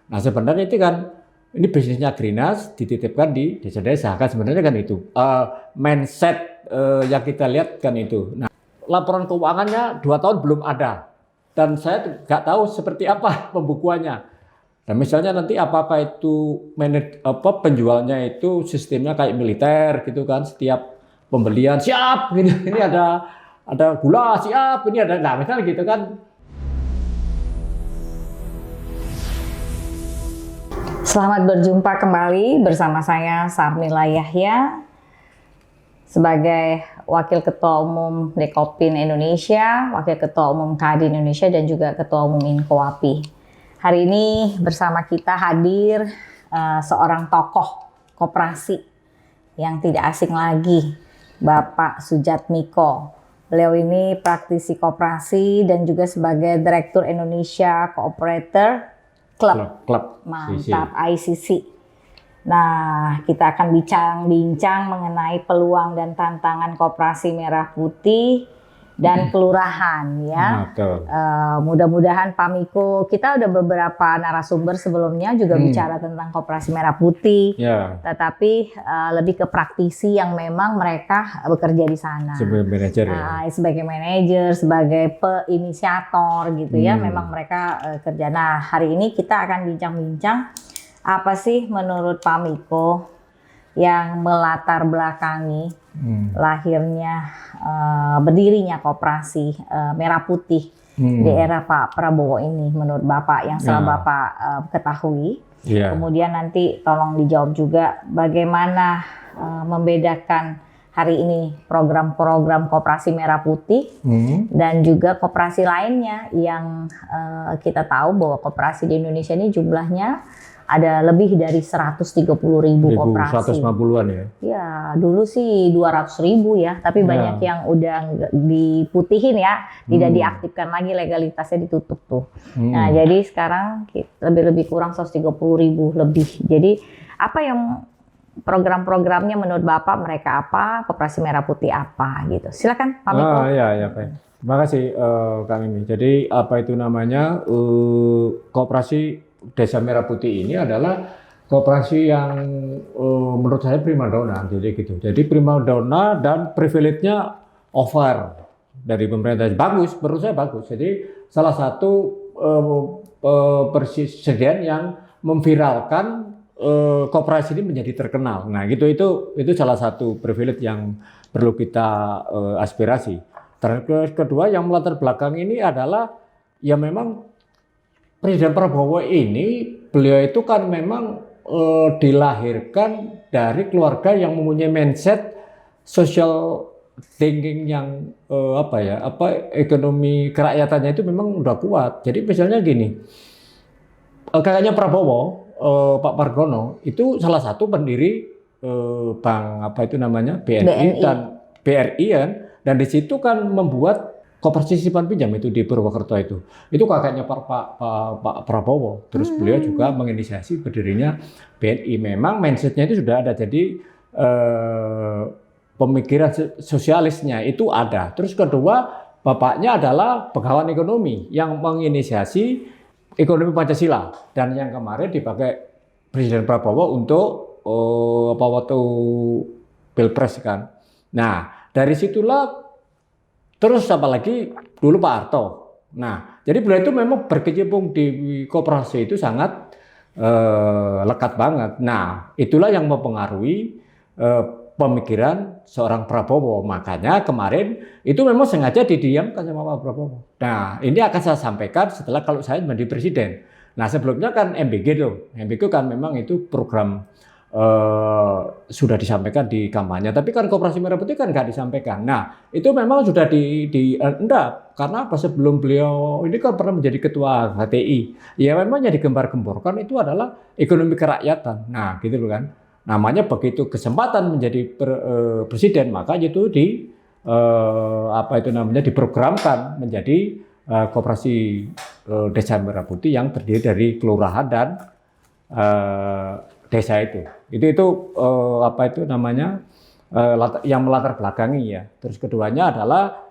Nah sebenarnya itu kan ini bisnisnya Greenas dititipkan di desa-desa kan sebenarnya kan itu mindset yang kita lihat kan itu. Nah laporan keuangannya 2 tahun belum ada dan saya nggak tahu seperti apa pembukuannya. Dan misalnya nanti apakah itu penjualnya itu sistemnya kayak militer gitu kan, setiap pembelian siap gitu. Ini ada gula siap, ini ada, nah misalnya gitu kan. Selamat berjumpa kembali bersama saya Sarmila Yahya sebagai Wakil Ketua Umum Dekopin Indonesia, Wakil Ketua Umum KADI Indonesia dan juga Ketua Umum Inkowapi. Hari ini bersama kita hadir seorang tokoh koperasi yang tidak asing lagi, Bapak Sujatmiko. Beliau ini praktisi koperasi dan juga sebagai Direktur Indonesia Cooperator Club. Mantap, ICC. Nah, kita akan bincang-bincang mengenai peluang dan tantangan koperasi merah putih dan kelurahan ya. Mudah-mudahan Pak Miko, kita udah beberapa narasumber sebelumnya juga bicara tentang koperasi merah putih. Tetapi lebih ke praktisi yang memang mereka bekerja di sana. Sebagai manajer sebagai manajer, sebagai peinisiator gitu ya. Memang mereka kerja. Nah, hari ini kita akan bincang-bincang apa sih menurut Pak Miko yang melatar belakangi lahirnya berdirinya koperasi merah putih di era Pak Prabowo ini menurut Bapak yang setelah Bapak ketahui. Kemudian nanti tolong dijawab juga bagaimana membedakan hari ini program-program koperasi merah putih dan juga koperasi lainnya yang kita tahu bahwa koperasi di Indonesia ini jumlahnya ada lebih dari 130.000 koperasi. 150-an ya? Ya, dulu sih 200.000 ya, tapi banyak yang udah diputihin ya, tidak diaktifkan lagi, legalitasnya ditutup tuh. Nah, jadi sekarang lebih kurang 130.000 lebih. Jadi apa yang program-programnya menurut Bapak, mereka apa, koperasi merah putih apa gitu. Silakan Pak Miko. Ya, baik. Terima kasih Kang Mimi. Jadi apa itu namanya koperasi Desa Merah Putih ini adalah koperasi yang menurut saya primadona, jadi gitu. Jadi primadona dan privilege-nya over dari pemerintah. Bagus, menurut saya bagus. Jadi salah satu presiden yang memviralkan koperasi ini menjadi terkenal. Nah, gitu itu salah satu privilege yang perlu kita aspirasi. Terus kedua yang melatar belakang ini adalah ya memang Presiden Prabowo ini, beliau itu kan memang dilahirkan dari keluarga yang mempunyai mindset social thinking yang ekonomi keracyatannya itu memang udah kuat. Jadi misalnya gini, kakaknya Prabowo, Pak Margono itu salah satu pendiri bank BNI dan BRI kan, dan di situ kan membuat koperasi simpan pinjam itu di Purwokerto itu kakaknya Pak Prabowo. Terus beliau juga menginisiasi berdirinya BNI. Memang mindsetnya itu sudah ada, jadi pemikiran sosialisnya itu ada. Terus kedua, bapaknya adalah bangsawan ekonomi yang menginisiasi ekonomi Pancasila dan yang kemarin dipakai Presiden Prabowo untuk waktu Pilpres kan. Nah, dari situlah terus apalagi dulu Pak Harto. Nah, jadi beliau itu memang berkecimpung di koperasi itu sangat lekat banget. Nah, itulah yang mempengaruhi pemikiran seorang Prabowo. Makanya kemarin itu memang sengaja didiamkan sama Pak Prabowo. Nah, ini akan saya sampaikan setelah kalau saya menjadi presiden. Nah, sebelumnya kan MBG tuh. MBG kan memang itu program sudah disampaikan di kampanye, tapi kan koperasi merah putih kan nggak disampaikan. Nah, itu memang sudah endap karena apa, sebelum beliau ini kan pernah menjadi ketua HTI. Ya memang yang digembar-gemborkan itu adalah ekonomi kerakyatan. Nah, gitu loh kan. Namanya begitu kesempatan menjadi presiden, maka itu diprogramkan menjadi koperasi Desa Merah Putih yang terdiri dari kelurahan dan desa itu yang melatar belakangi ya. Terus keduanya adalah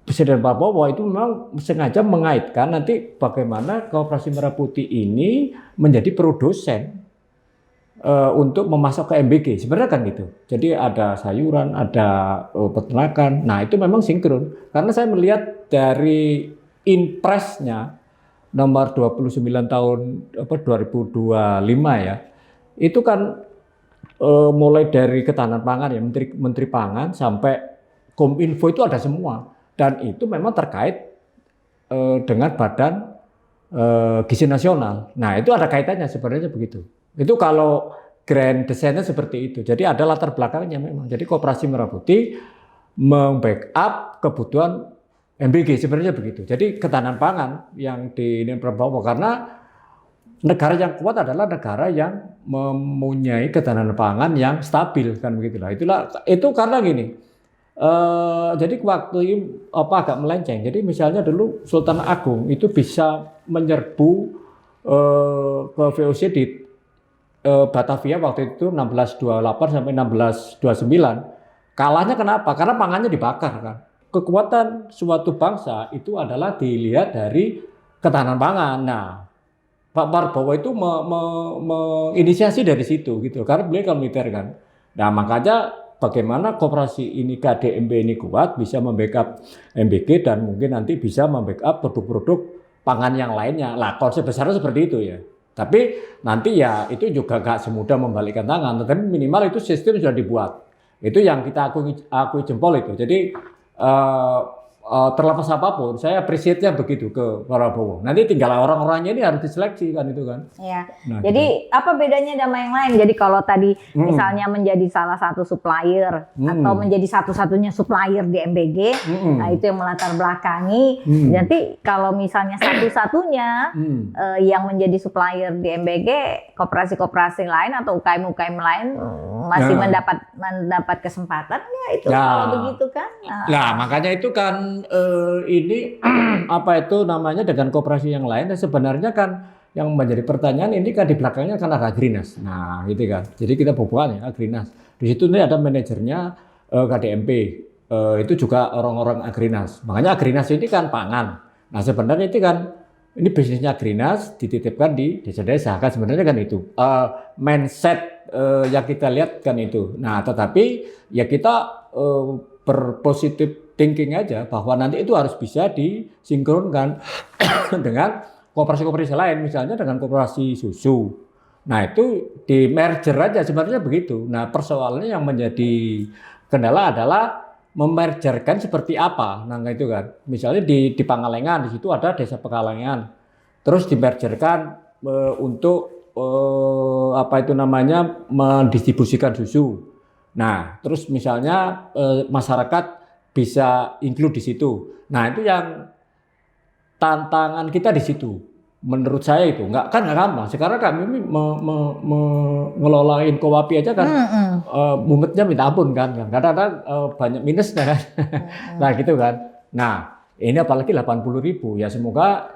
Presiden Prabowo itu memang sengaja mengaitkan nanti bagaimana Koperasi Merah Putih ini menjadi produsen untuk memasok ke MBG. Sebenarnya kan gitu. Jadi ada sayuran, ada peternakan. Nah itu memang sinkron. Karena saya melihat dari Inpresnya nomor 29 tahun 2025 ya. Itu kan mulai dari ketahanan pangan ya, Menteri Pangan sampai Kominfo itu ada semua. Dan itu memang terkait dengan Badan Gizi Nasional. Nah itu ada kaitannya sebenarnya begitu. Itu kalau grand desainnya seperti itu. Jadi ada latar belakangnya memang. Jadi Koperasi Merah Putih membackup kebutuhan MBG sebenarnya begitu. Jadi ketahanan pangan yang di Prabowo karena negara yang kuat adalah negara yang mempunyai ketahanan pangan yang stabil kan begitulah. Itu karena gini. Jadi waktu ini agak melenceng. Jadi misalnya dulu Sultan Agung itu bisa menyerbu ke VOC di Batavia waktu itu 1628 sampai 1629. Kalahnya kenapa? Karena pangannya dibakar kan. Kekuatan suatu bangsa itu adalah dilihat dari ketahanan pangan. Nah, Pak Prabowo itu menginisiasi dari situ gitu. Karena beliau kan militer kan. Nah, makanya bagaimana koperasi ini KDMB ini kuat bisa membackup MBG dan mungkin nanti bisa membackup produk-produk pangan yang lainnya. Lah, konsep besarnya seperti itu ya. Tapi nanti ya itu juga gak semudah membalikkan tangan, tetapi minimal itu sistem sudah dibuat. Itu yang kita akui jempol itu. Jadi terlepas apapun, saya appreciate-nya begitu ke Prabowo. Nanti tinggal orang-orangnya ini harus diseleksi kan itu kan. Iya. Nah, jadi apa bedanya sama yang lain? Jadi kalau tadi misalnya menjadi salah satu supplier atau menjadi satu-satunya supplier di MBG, nah itu yang melatar belakangi. Nanti kalau misalnya satu-satunya yang menjadi supplier di MBG, koperasi-koperasi lain atau UKM-UKM lain masih mendapat kesempatan ya itu kalau begitu kan. Nah, makanya itu kan ini apa itu namanya dengan koperasi yang lain dan sebenarnya kan yang menjadi pertanyaan ini kan di belakangnya kan ada Agrinas. Nah, gitu kan. Jadi kita boboan ya Agrinas. Di situ nih ada manajernya KDMP. Itu juga orang-orang Agrinas. Makanya Agrinas ini kan pangan. Nah, sebenarnya itu kan ini bisnisnya Agrinas dititipkan di desa-desa kan sebenarnya kan itu. Mindset yang kita lihat kan itu. Nah, tetapi ya kita berpositif thinking aja bahwa nanti itu harus bisa disinkronkan dengan koperasi-koperasi lain, misalnya dengan koperasi susu. Nah itu di merger aja sebenarnya begitu. Nah persoalannya yang menjadi kendala adalah memergerkan seperti apa. Nah itu kan, misalnya di Pangalengan di situ ada desa Pangalengan, terus dimergerkan untuk apa itu namanya mendistribusikan susu. Nah terus misalnya masyarakat bisa include di situ. Nah itu yang tantangan kita di situ. Menurut saya itu nggak gampang. Sekarang kami mengelolain Kowapi aja kan mumetnya minta ampun kan. Kadang-kadang banyak minusnya kan. Nah gitu kan. Nah ini apalagi 80.000 ya semoga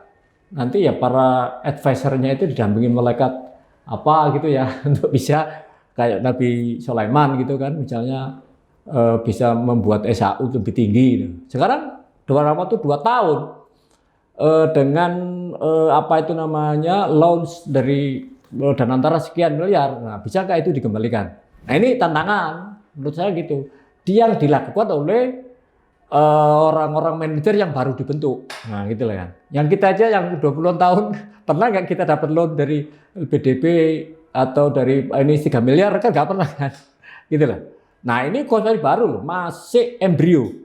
nanti ya para advisernya itu didampingi malaikat apa gitu ya untuk bisa kayak Nabi Sulaiman gitu kan misalnya. Bisa membuat SAU lebih tinggi. Sekarang dalam waktu 2 tahun dengan apa itu namanya launch dari dana antara sekian miliar, nah bisakah itu dikembalikan? Nah ini tantangan menurut saya gitu. Yang dilakukan oleh orang-orang manajer yang baru dibentuk. Nah gitu lah kan. Yang kita aja yang 20 tahun pernah nggak kita dapat loan dari LPDP atau dari ini 3 miliar kan nggak pernah kan? Gitu lah. Nah ini konsep baru loh, masih embrio.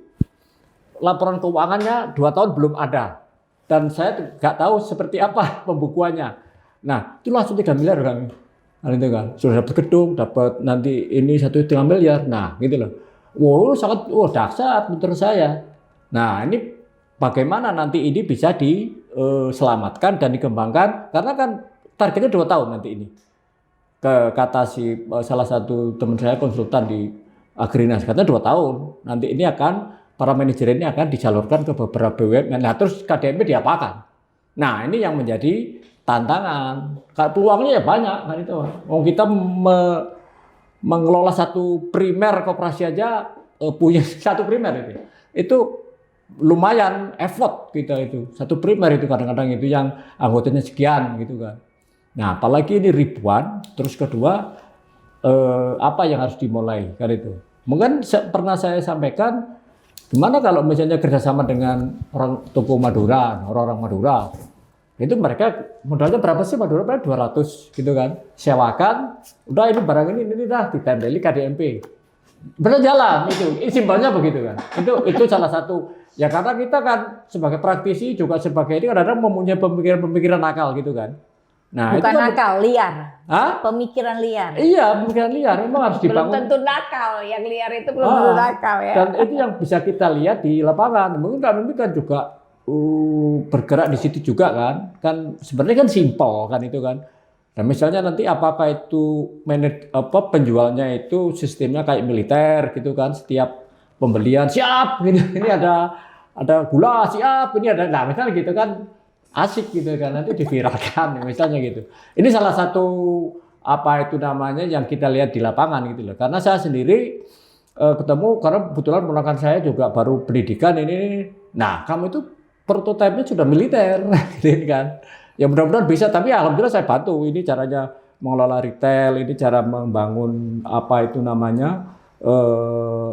Laporan keuangannya 2 tahun belum ada. Dan saya nggak tahu seperti apa pembukuannya. Nah itu langsung 3 miliar kan. Nah, itu kan. Sudah dapat gedung, dapat nanti ini 1,5 miliar. Nah gitu loh. Wow sangat dahsyat menurut saya. Nah ini bagaimana nanti ini bisa diselamatkan dan dikembangkan. Karena kan targetnya 2 tahun nanti ini. Kata salah satu teman saya konsultan di Agrinas katanya 2 tahun nanti ini akan para manajer ini akan disalurkan ke beberapa BUMN. Nah terus KDMP diapakan? Nah ini yang menjadi tantangan. Peluangnya ya banyak kan itu. Mau kita mengelola satu primer koperasi aja punya satu primer itu lumayan effort kita itu. Satu primer itu kadang-kadang itu yang anggotanya sekian gitu kan. Nah, apalagi ini ribuan, terus kedua apa yang harus dimulai kan itu. Mungkin pernah saya sampaikan, gimana kalau misalnya kerjasama dengan orang toko Madura, orang-orang Madura, itu mereka modalnya berapa sih Madura? 200 gitu kan, sewakan, udah ini barang ini dah ditempeli KDMP, berjalan itu, ini simpelnya begitu kan. Itu salah satu ya, karena kita kan sebagai praktisi juga sebagai ini kadang-kadang mempunyai pemikiran-pemikiran nakal gitu kan. Nah, bukan itu kan, nakal, liar. Hah? Pemikiran liar. Iya, pemikiran liar memang harus Belum dibangun. tentu nakal, yang liar itu belum tentu nakal ya. Dan itu yang bisa kita lihat di lapangan. Mungkin kami kan juga bergerak di situ juga kan. Kan sebenarnya kan simpel kan itu kan. Nah, misalnya nanti apakah itu penjualnya itu sistemnya kayak militer gitu kan, setiap pembelian siap gitu. Ini ada gula siap, ini ada, nah misalnya gitu kan. Asik gitu kan, nanti diviralkan misalnya gitu. Ini salah satu apa itu namanya yang kita lihat di lapangan gitu loh. Karena saya sendiri ketemu, karena kebetulan ponakan saya juga baru pendidikan ini. Nah, kamu itu prototipenya sudah militer gitu kan. Ya mudah-mudahan bisa, tapi alhamdulillah saya bantu. Ini caranya mengelola retail, ini cara membangun apa itu namanya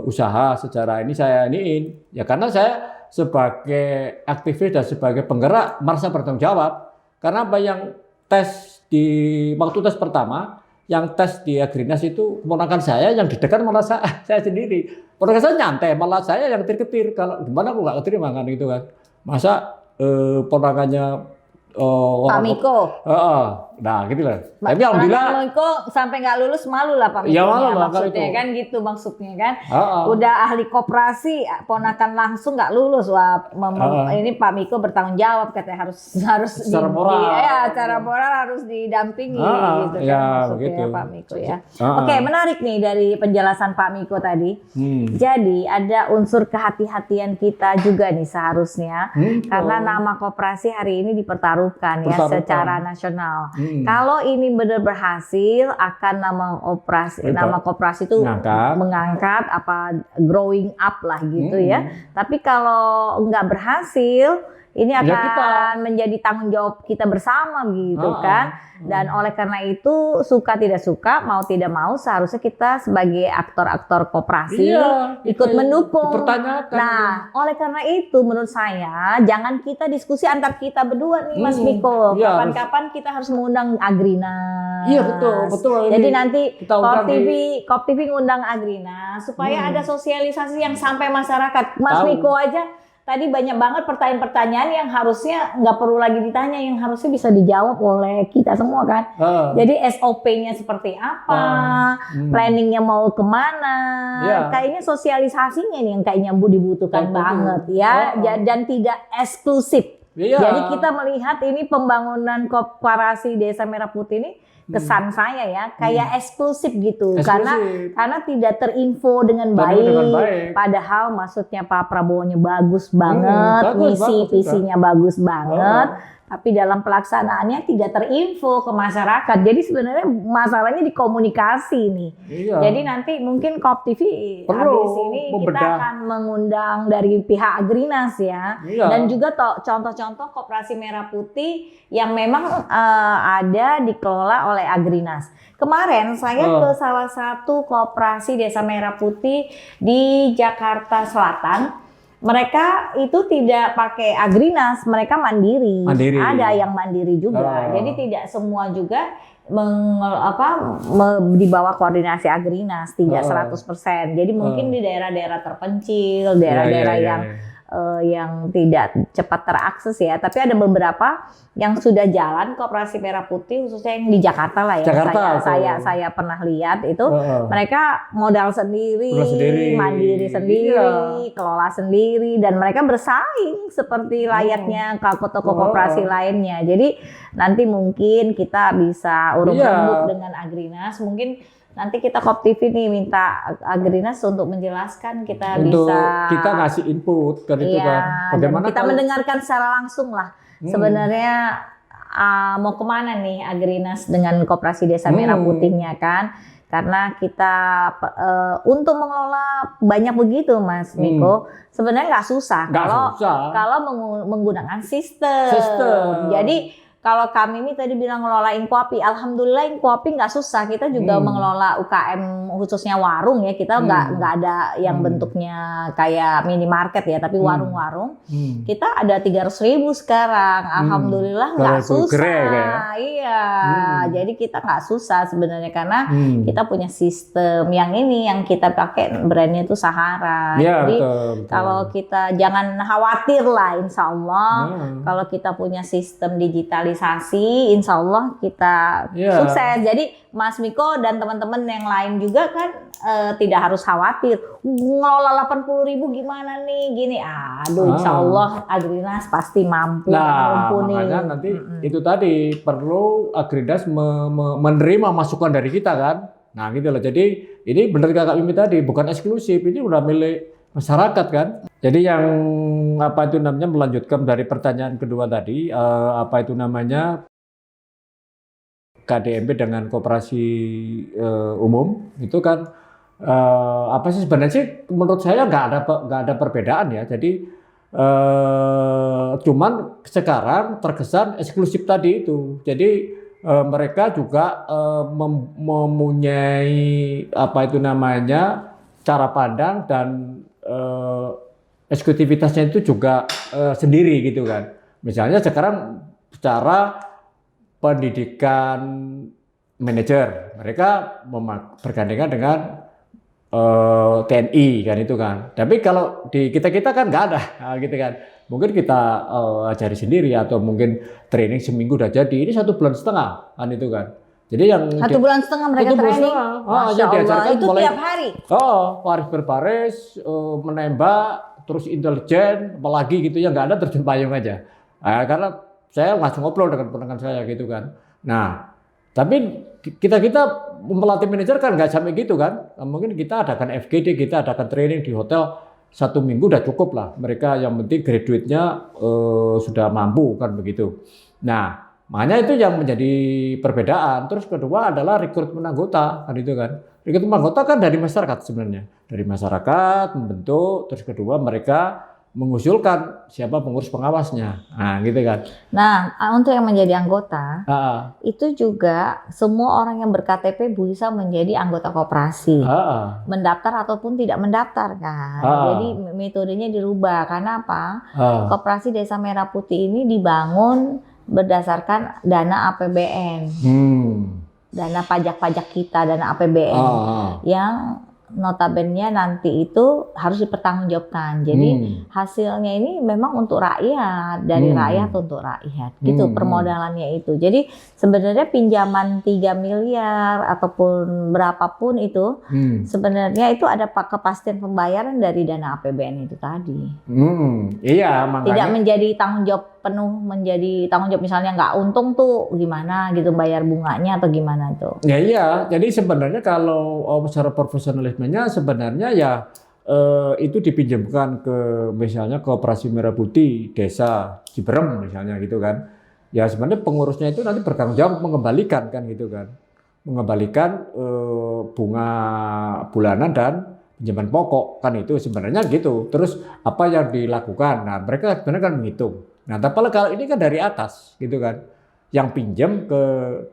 usaha secara ini saya iniin. Ya karena saya sebagai aktivis dan sebagai penggerak merasa bertanggung jawab. Karena apa yang tes di waktu tes pertama, yang tes di Agrinas itu ponakan saya yang didekan malah saya sendiri. Ponakan saya nyantai, malah saya yang ketir-ketir. Kalau gimana aku nggak keterima kan gitu kan. Masa ponakannya Pak Miko. Nah gitu lah. Tapi alhamdulillah. Pak Miko sampai nggak lulus malu lah Pak Miko. Ya malu lah maksudnya itu. kan gitu maksudnya kan. Udah ahli koperasi, ponakan langsung nggak lulus. Wah, ini Pak Miko bertanggung jawab katanya harus secara moral. Secara moral harus didampingi gitu kan ya, maksudnya begitu. Pak Miko ya. Oke, menarik nih dari penjelasan Pak Miko tadi. Jadi ada unsur kehati-hatian kita juga nih seharusnya karena nama koperasi hari ini dipertaruhkan ya secara nasional. Kalau ini benar berhasil, akan nama koperasi itu mengangkat apa growing up lah gitu ya. Tapi kalau nggak berhasil, ini akan menjadi tanggung jawab kita bersama gitu kan. Dan oleh karena itu suka tidak suka, mau tidak mau seharusnya kita sebagai aktor-aktor koperasi ikut mendukung. Nah, oleh karena itu menurut saya jangan kita diskusi antar kita berdua nih Mas Miko. Kapan-kapan kita harus mengundang Agrinas. Iya betul. Jadi nanti Kop TV ngundang Agrinas supaya ada sosialisasi yang sampai masyarakat. Mas Miko aja tadi banyak banget pertanyaan-pertanyaan yang harusnya nggak perlu lagi ditanya, yang harusnya bisa dijawab oleh kita semua kan. Jadi SOP-nya seperti apa, planningnya mau kemana, kayaknya sosialisasinya nih yang kayaknya dibutuhkan banget ya, dan tidak eksklusif. Jadi kita melihat ini pembangunan koperasi Desa Merah Putih ini kesan saya ya kayak eksklusif gitu karena tidak terinfo dengan baik. Padahal maksudnya Pak Prabowo-nya bagus banget, visinya bagus banget. Tapi dalam pelaksanaannya tidak terinfo ke masyarakat. Jadi sebenarnya masalahnya di komunikasi nih. Jadi nanti mungkin Kop TV habis ini kita akan mengundang dari pihak Agrinas ya. Dan juga contoh-contoh koperasi Merah Putih yang memang ada dikelola oleh Agrinas. Kemarin saya ke salah satu koperasi Desa Merah Putih di Jakarta Selatan. Mereka itu tidak pakai Agrinas, mereka mandiri. Ada yang mandiri juga. Jadi tidak semua juga di bawah koordinasi Agrinas, tidak 100%. Jadi mungkin di daerah-daerah terpencil, daerah-daerah yang tidak cepat terakses ya. Tapi ada beberapa yang sudah jalan koperasi Merah Putih, khususnya yang di Jakarta lah ya. Saya pernah lihat itu mereka modal sendiri, mandiri sendiri, kelola sendiri, dan mereka bersaing seperti layaknya toko koperasi lainnya. Jadi nanti mungkin kita bisa urung-rembuk dengan Agrinas, mungkin nanti kita Kop TV nih minta Agrinas untuk menjelaskan, kita ngasih input kan itu kan. Bagaimana kita mendengarkan secara langsung lah. Sebenarnya mau kemana nih Agrinas dengan Koperasi Desa Merah Putihnya kan? Karena kita untuk mengelola banyak begitu, Mas Miko, sebenarnya nggak susah kalau menggunakan sistem. Jadi kalau kami ini tadi bilang ngelola Inkopi, alhamdulillah Inkopi nggak susah. Kita juga mengelola UKM khususnya warung ya. Kita nggak ada yang bentuknya kayak minimarket ya, tapi warung-warung. Kita ada 300.000 sekarang. Alhamdulillah nggak susah. Iya, jadi kita nggak susah sebenarnya karena kita punya sistem yang ini yang kita pakai brandnya itu Sahara. Ya, jadi betul. Kalau kita jangan khawatir lah, insya Allah kalau kita punya sistem digitalisasi, insya Allah kita sukses. Jadi Mas Miko dan teman-teman yang lain juga kan tidak harus khawatir. Ngelola 80.000 gimana nih? Gini, aduh insya Allah Agrinas pasti mampu mumpuni. Makanya nanti itu tadi perlu Agrinas menerima masukan dari kita kan. Nah gitu loh. Jadi ini benar Kakak Mimi tadi, bukan eksklusif, ini udah milik masyarakat kan. Jadi yang apa itu namanya melanjutkan dari pertanyaan kedua tadi, apa itu namanya KDMP dengan koperasi umum itu kan apa sih sebenarnya sih menurut saya nggak ada perbedaan ya. Jadi cuman sekarang terkesan eksklusif tadi itu. Jadi mereka juga mempunyai apa itu namanya cara pandang dan eksklusivitasnya itu juga sendiri gitu kan. Misalnya sekarang secara pendidikan manajer, mereka bergandengan dengan TNI kan itu kan. Tapi kalau di kita kan nggak ada gitu kan. Mungkin kita ajari sendiri atau mungkin training seminggu udah jadi. Ini 1,5 bulan kan itu kan. Jadi yang 1,5 bulan mereka training. Masya Allah, itu mulai, tiap hari. Baris berbaris, menembak, terus intelijen, apalagi gitu ya nggak ada terjun payung aja. Karena saya langsung ngobrol dengan pendengar saya gitu kan. Nah, tapi kita melatih manajer kan nggak sampai gitu kan. Mungkin kita adakan FGD, kita adakan training di hotel 1 minggu udah cukup lah. Mereka yang penting graduate-nya sudah mampu kan begitu. Nah, makanya itu yang menjadi perbedaan. Terus kedua adalah rekrutmen anggota kan itu kan. Rekrutmen anggota kan dari masyarakat sebenarnya. Dari masyarakat membentuk, terus kedua mereka mengusulkan siapa pengurus pengawasnya. Nah, gitu kan. Nah, untuk yang menjadi anggota, itu juga semua orang yang berKTP bisa menjadi anggota koperasi. Mendaftar ataupun tidak mendaftar kan. Jadi metodenya dirubah. Karena apa? Koperasi Desa Merah Putih ini dibangun berdasarkan dana APBN. Dana pajak-pajak kita, dana APBN. Yang notabene nanti itu harus dipertanggungjawabkan. Jadi hasilnya ini memang untuk rakyat, dari rakyat untuk rakyat. Gitu permodalannya itu. Jadi sebenarnya pinjaman 3 miliar ataupun berapapun itu sebenarnya itu ada kepastian pembayaran dari dana APBN itu tadi. Iya, makanya tidak menjadi tanggung jawab penuh, menjadi tanggung jawab misalnya nggak untung tuh gimana gitu bayar bunganya atau gimana tuh. Ya iya, jadi sebenarnya kalau secara profesionalismenya sebenarnya ya itu dipinjamkan ke misalnya Koperasi Merah Putih Desa Ciberem misalnya gitu kan. Ya sebenarnya pengurusnya itu nanti bertanggung jawab mengembalikan kan gitu kan. Mengembalikan bunga bulanan dan pinjaman pokok kan itu sebenarnya gitu. Terus apa yang dilakukan? Nah, mereka sebenarnya kan menghitung. Nah, tapi kalau ini kan dari atas gitu kan. Yang pinjam ke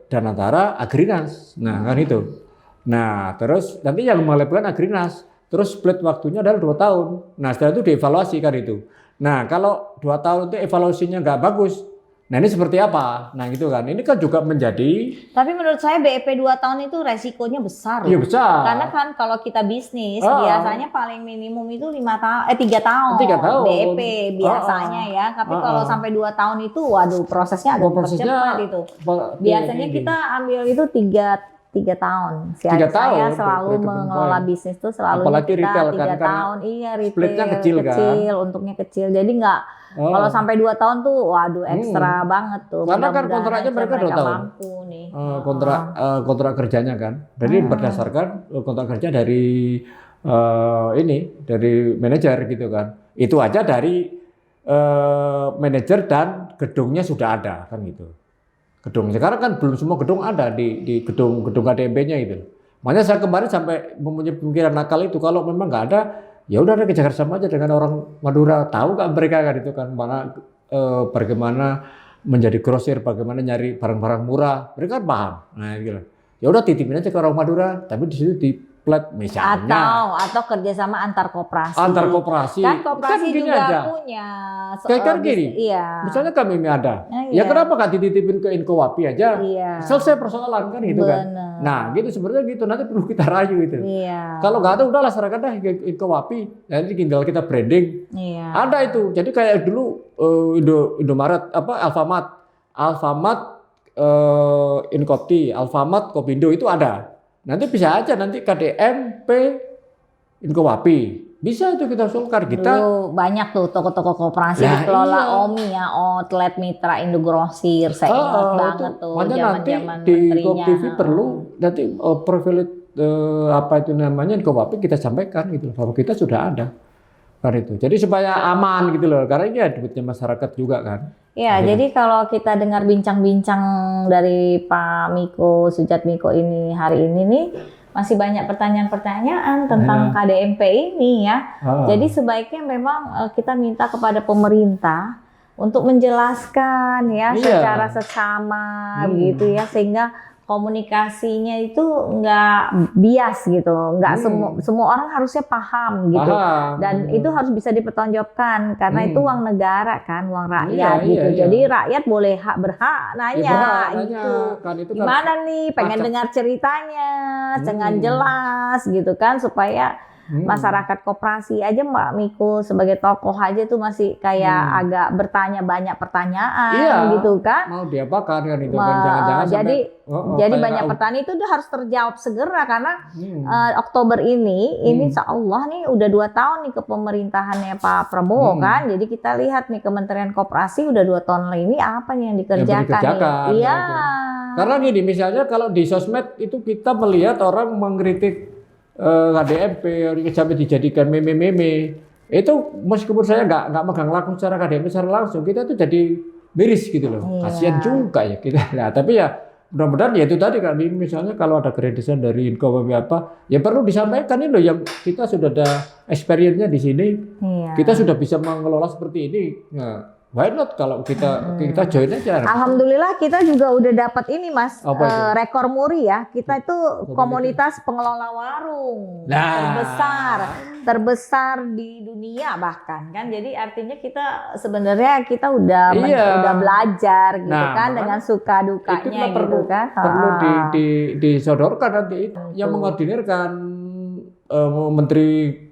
Danantara Agrinas. Nah, kan itu. Nah, terus nanti yang melebihan Agrinas. Terus split waktunya adalah 2 tahun. Nah, setelah itu dievaluasi kan itu. Nah, kalau 2 tahun itu evaluasinya nggak bagus. Nah, ini seperti apa? Nah, gitu kan. Ini kan juga menjadi. Tapi menurut saya BEP 2 tahun itu resikonya besar. Iya, besar. Karena kan kalau kita bisnis biasanya paling minimum itu 3 tahun. 3 tahun. BEP biasanya ya. Tapi kalau sampai 2 tahun itu waduh prosesnya agak cepat itu. Biasanya kita ambil itu 3 tahun. Saya selalu mengelola bisnis tuh selalu apalagi kita retail 3 kan, tahun. Iya, retail splitnya kecil kan. Untungnya kecil. Jadi nggak kalau sampai 2 tahun tuh waduh ekstra banget tuh. Karena kan kontraknya mereka 2 tahun. Mampu nih. Kontrak kerjanya kan. Jadi berdasarkan kontrak kerja dari dari manajer gitu kan. Itu aja dari manajer dan gedungnya sudah ada kan gitu. Gedung sekarang kan belum semua gedung ada di gedung KDMP-nya itu. Makanya saya kemarin sampai mempunyai pemikiran nakal itu, kalau memang nggak ada, ya udah kita kerja sama aja dengan orang Madura. Tahu nggak mereka kan itu kan bagaimana menjadi grosir, bagaimana nyari barang-barang murah, mereka kan paham. Nah, gitu. Ya udah titipin aja ke orang Madura, tapi di situ di plat misalnya. Atau kerjasama antar koperasi. Antar koperasi. Kan koperasi kan juga aja. punya. Kayak gini. Iya. Misalnya kami ada. Iya. Ya kenapa nggak dititipin ke Inkowapi aja? Iya. Selesai persoalan kan gitu kan. Nah, gitu sebenarnya gitu. Nanti perlu kita rayu itu. Iya. Kalau nggak ada udahlah serahkan dah ke Inkowapi. Nanti tinggal kita branding. Iya. Ada itu. Jadi kayak dulu Indomaret Alfamart Inkopti, Alfamart Kopindo itu ada. Nanti bisa aja nanti KDM, Inkowapi. Bisa itu kita usulkan. Dulu banyak tuh toko-toko koperasi Ya, dikelola iya. OMI ya, Outlet Mitra Indogrosir. Saya ingat banget tuh Makanya nanti zaman-zaman di menterinya. Kom TV perlu nanti privilege apa itu namanya Inkowapi kita sampaikan gitu bahwa kita sudah ada kan itu. Jadi supaya aman gitu loh. Karena ini ya duitnya masyarakat juga kan. Ya, jadi kalau kita dengar bincang-bincang dari Pak Miko, Sujatmiko ini hari ini nih, masih banyak pertanyaan-pertanyaan tentang KDMP ini ya. Jadi sebaiknya memang kita minta kepada pemerintah untuk menjelaskan ya secara seksama gitu ya, sehingga komunikasinya itu nggak bias gitu, nggak semua orang harusnya paham gitu, dan itu harus bisa dipertanggungjawabkan karena itu uang negara kan, uang rakyat gitu. Jadi rakyat boleh berhak nanya itu, kan, itu gimana nih, pengen dengar ceritanya dengan jelas gitu kan, supaya masyarakat koperasi aja Mbak Miko sebagai tokoh aja tuh masih kayak agak bertanya banyak pertanyaan gitu kan. Mau diapakan kan itu kan, jangan-jangan jadi banyak pertanyaan itu udah harus terjawab segera karena Oktober ini insya Allah nih udah 2 tahun nih kepemerintahannya Pak Prabowo kan. Jadi kita lihat nih Kementerian Koperasi udah 2 tahun ini apa nih yang dikerjakan nih. Iya. Karena gini misalnya kalau di sosmed itu kita melihat orang mengkritik KDMP sampai dijadikan meme-meme itu, meskipun saya nggak megang langsung secara KDMP secara langsung, kita tuh jadi miris gitu loh. Kasihan juga ya kita. Nah, tapi ya mudah-mudahan ya itu tadi kan, misalnya kalau ada kritisan dari Inkowapi apa ya perlu disampaikan ini loh, yang kita sudah ada experience-nya di sini, kita sudah bisa mengelola seperti ini. Nah, why not kalau kita join aja. Alhamdulillah kita juga udah dapat ini Mas, rekor muri ya. Kita itu komunitas pengelola warung terbesar di dunia bahkan kan. Jadi artinya kita sebenarnya kita udah belajar gitu kan, dengan suka dukanya gitu kan. Perlu disodorkan nanti yang mengordinirkan Menteri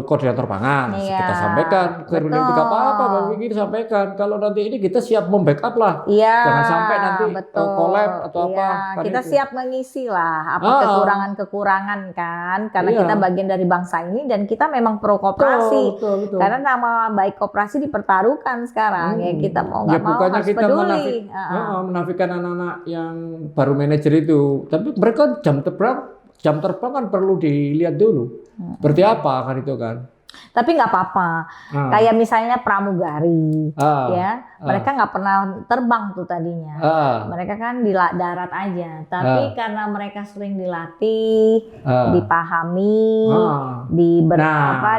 koordinator pangan, kita sampaikan ke Ruling Tiga apa kita sampaikan kalau nanti ini kita siap membackup lah, jangan sampai nanti collab atau apa. Kita siap mengisi lah apa kekurangan kan, karena kita bagian dari bangsa ini dan kita memang pro koperasi, karena nama baik koperasi dipertaruhkan sekarang ya, kita mau nggak mau harus kita peduli. Menafikan anak-anak yang baru manajer itu, tapi mereka jam terbang kan perlu dilihat dulu. Seperti apa kan itu kan. Tapi nggak apa-apa. Kayak misalnya pramugari, ya mereka nggak pernah terbang tuh tadinya. Mereka kan di darat aja. Tapi karena mereka sering dilatih, dipahami,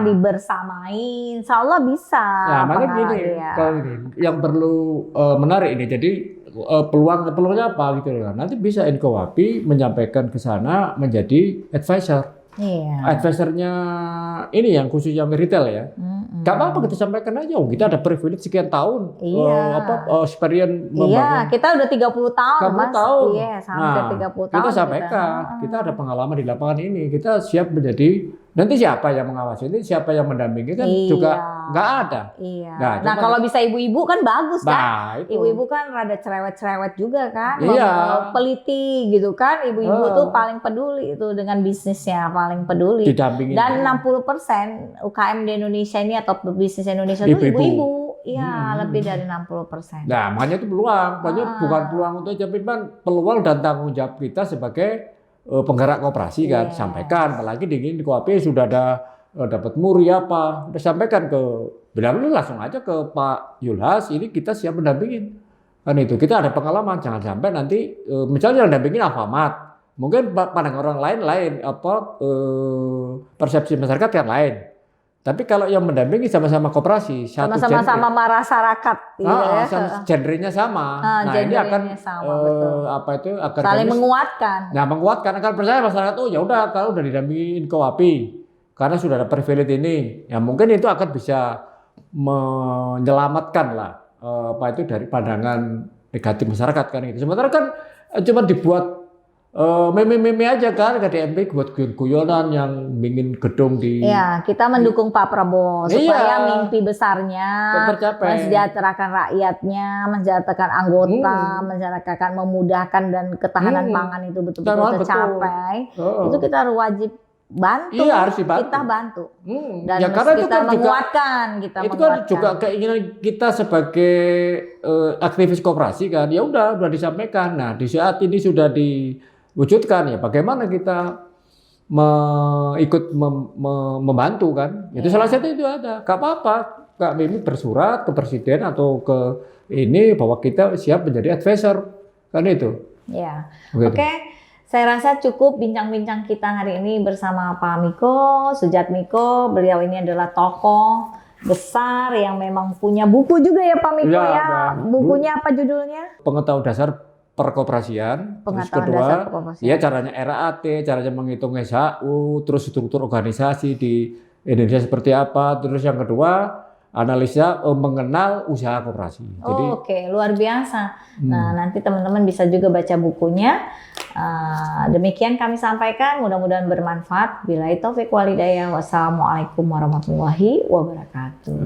dibersamain, insya Allah bisa. Nah, makanya gini, kalau ini yang perlu menarik ini. Jadi peluangnya apa gitu kan. Nanti bisa Inkowapi menyampaikan ke sana menjadi advisor. Advisornya ini yang khusus yang retail ya. Gak apa-apa kita sampaikan aja. Kita ada privilege sekian tahun. Experience membangun. Kita udah 30 tahun, 30 tahun. Hampir 30 tahun. Kita sampaikan, kita ada pengalaman di lapangan ini. Kita siap menjadi, nanti siapa yang mengawasi, nanti siapa yang mendampingi kan juga nggak ada. Nah kalau bisa ibu-ibu kan bagus kan. Ibu-ibu kan rada cerewet-cerewet juga kan. Peliti gitu kan. Ibu-ibu tuh paling peduli itu dengan bisnisnya, paling peduli. Didampingin. Dan 60% UKM di Indonesia ini atau bisnis Indonesia itu ibu-ibu. Iya, lebih dari 60%. Nah, makanya itu peluang. Makanya bukan peluang untuk jaminan, peluang dan tanggung jawab kita sebagai penggerak koperasi kan. Sampaikan, apalagi di Inkowapi sudah ada dapat muri apa, udah sampaikan bilang langsung aja ke Pak Yulhas, ini kita siap mendampingin. Kan itu, kita ada pengalaman, jangan sampai nanti misalnya yang dampingin Alfamart, mungkin pandangan orang lain persepsi masyarakat yang lain. Tapi kalau yang mendampingi sama-sama koperasi, satu sama-sama masyarakat, genrenya sama. Nah ini akan akan saling menguatkan. Nah menguatkan akan percaya masyarakat. Oh ya udah kalau udah didampingin Incoapi karena sudah ada privilege ini, ya mungkin itu akan bisa menyelamatkan lah dari pandangan negatif masyarakat kan gitu. Sementara kan cuma dibuat meme-meme aja kan, KDMP buat guyon-guyonan yang ingin gedung di. Ya, kita mendukung Pak Prabowo supaya mimpi besarnya mensejahterakan rakyatnya, mensejahterakan anggota, mensejahterakan, memudahkan dan ketahanan pangan itu betul-betul tercapai. Itu kita wajib bantu. Iya, harus dibantu. Kita bantu. Dan ya, karena kita menguatkan, itu kan juga keinginan kita sebagai aktivis koperasi kan. Ya udah disampaikan. Nah, di saat ini sudah diwujudkan ya bagaimana kita ikut membantu kan. Itu salah satu itu ada. Gak apa-apa Kak Mimi bersurat ke presiden atau ke ini bahwa kita siap menjadi advisor kan itu. Ya. Oke. Saya rasa cukup bincang-bincang kita hari ini bersama Pak Miko, Sujatmiko. Beliau ini adalah tokoh besar yang memang punya buku juga ya Pak Miko ya. Bukunya apa judulnya? Pengetahuan Dasar Perkoperasian. Terus kedua, ya caranya RAT, caranya menghitung SHU, terus struktur organisasi di Indonesia seperti apa. Terus yang kedua, analisa mengenal usaha koperasi. Jadi, oke, luar biasa. Nah, nanti teman-teman bisa juga baca bukunya. Demikian kami sampaikan, mudah-mudahan bermanfaat. Billahi taufiq walhidayah. Wassalamualaikum warahmatullahi wabarakatuh.